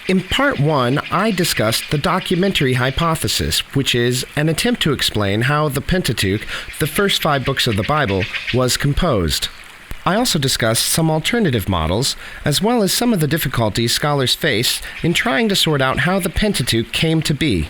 In Part 1, I discussed the documentary hypothesis, which is an attempt to explain how the Pentateuch, the first 5 books of the Bible, was composed. I also discussed some alternative models, as well as some of the difficulties scholars face in trying to sort out how the Pentateuch came to be.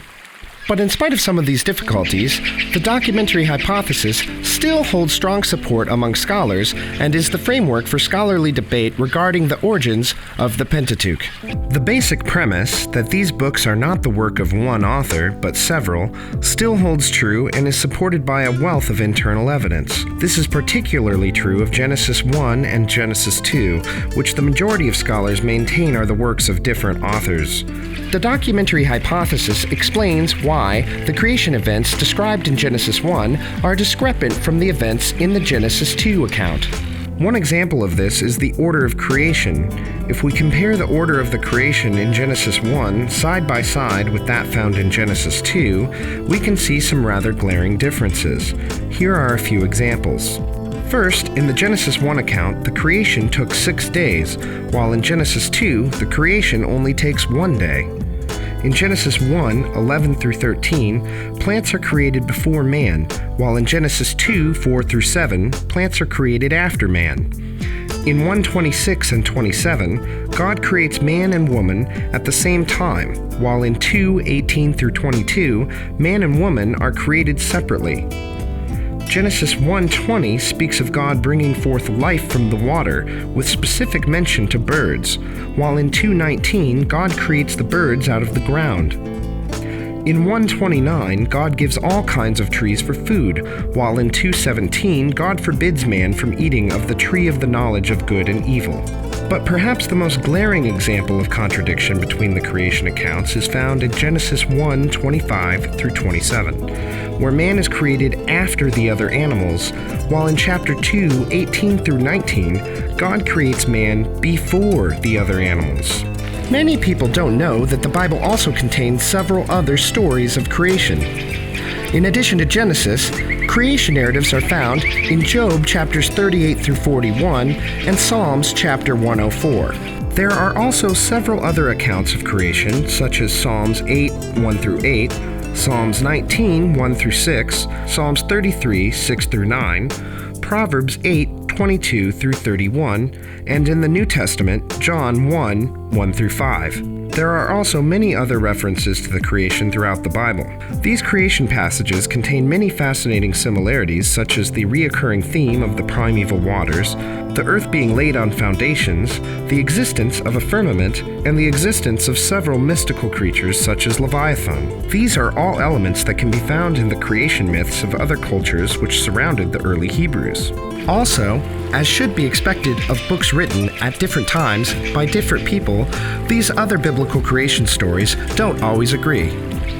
But in spite of some of these difficulties, the documentary hypothesis still holds strong support among scholars and is the framework for scholarly debate regarding the origins of the Pentateuch. The basic premise that these books are not the work of one author, but several, still holds true and is supported by a wealth of internal evidence. This is particularly true of Genesis 1 and Genesis 2, which the majority of scholars maintain are the works of different authors. The documentary hypothesis explains why the creation events described in Genesis 1 are discrepant from the events in the Genesis 2 account. One example of this is the order of creation. If we compare the order of the creation in Genesis 1 side by side with that found in Genesis 2, we can see some rather glaring differences. Here are a few examples. First, in the Genesis 1 account, the creation took 6 days, while in Genesis 2, the creation only takes 1 day. In Genesis 1, 11 through 13, plants are created before man, while in Genesis 2, 4 through 7, plants are created after man. In 1:26 and 27, God creates man and woman at the same time, while in 2:18 through 22, man and woman are created separately. Genesis 1:20 speaks of God bringing forth life from the water, with specific mention to birds, while in 2:19 God creates the birds out of the ground. In 1:29, God gives all kinds of trees for food, while in 2:17 God forbids man from eating of the tree of the knowledge of good and evil. But perhaps the most glaring example of contradiction between the creation accounts is found in Genesis 1:25 through 27, where man is created after the other animals, while in chapter 2, 18 through 19, God creates man before the other animals. Many people don't know that the Bible also contains several other stories of creation. In addition to Genesis, creation narratives are found in Job chapters 38 through 41 and Psalms chapter 104. There are also several other accounts of creation, such as Psalms 8, 1 through 8, Psalms 19, 1 through 6, Psalms 33, 6 through 9, Proverbs 8, 22 through 31, and in the New Testament, John 1, 1 through 5. There are also many other references to the creation throughout the Bible. These creation passages contain many fascinating similarities, such as the reoccurring theme of the primeval waters, the earth being laid on foundations, the existence of a firmament, and the existence of several mystical creatures such as Leviathan. These are all elements that can be found in the creation myths of other cultures which surrounded the early Hebrews. Also, as should be expected of books written at different times by different people, these other biblical creation stories don't always agree.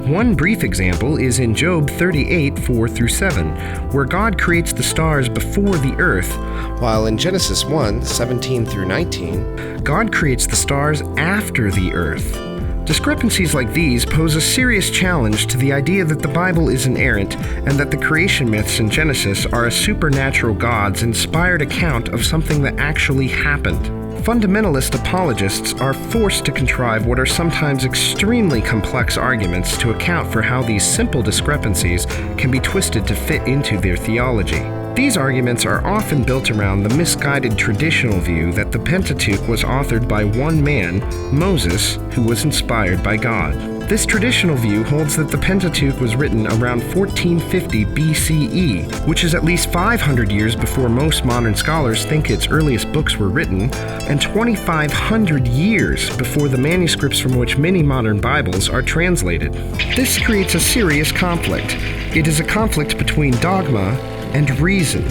One brief example is in Job 38, 4 through 7, where God creates the stars before the earth, while in Genesis 1, 17 through 19, God creates the stars after the earth. Discrepancies like these pose a serious challenge to the idea that the Bible is inerrant and that the creation myths in Genesis are a supernatural God's inspired account of something that actually happened. Fundamentalist apologists are forced to contrive what are sometimes extremely complex arguments to account for how these simple discrepancies can be twisted to fit into their theology. These arguments are often built around the misguided traditional view that the Pentateuch was authored by one man, Moses, who was inspired by God. This traditional view holds that the Pentateuch was written around 1450 BCE, which is at least 500 years before most modern scholars think its earliest books were written, and 2,500 years before the manuscripts from which many modern Bibles are translated. This creates a serious conflict. It is a conflict between dogma and reason.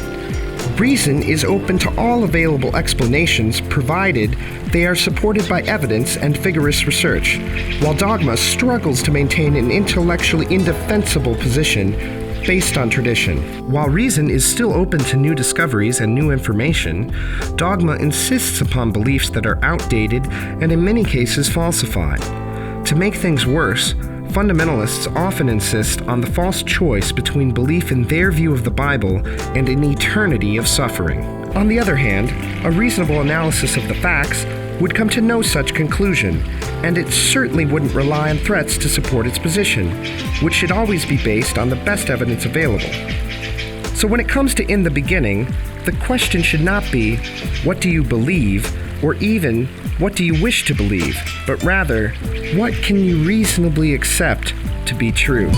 Reason is open to all available explanations provided they are supported by evidence and vigorous research, while dogma struggles to maintain an intellectually indefensible position based on tradition. While reason is still open to new discoveries and new information, dogma insists upon beliefs that are outdated and in many cases falsified. To make things worse, fundamentalists often insist on the false choice between belief in their view of the Bible and an eternity of suffering. On the other hand, a reasonable analysis of the facts would come to no such conclusion, and it certainly wouldn't rely on threats to support its position, which should always be based on the best evidence available. So when it comes to in the beginning, the question should not be, what do you believe, or even, what do you wish to believe, but rather, what can you reasonably accept to be true?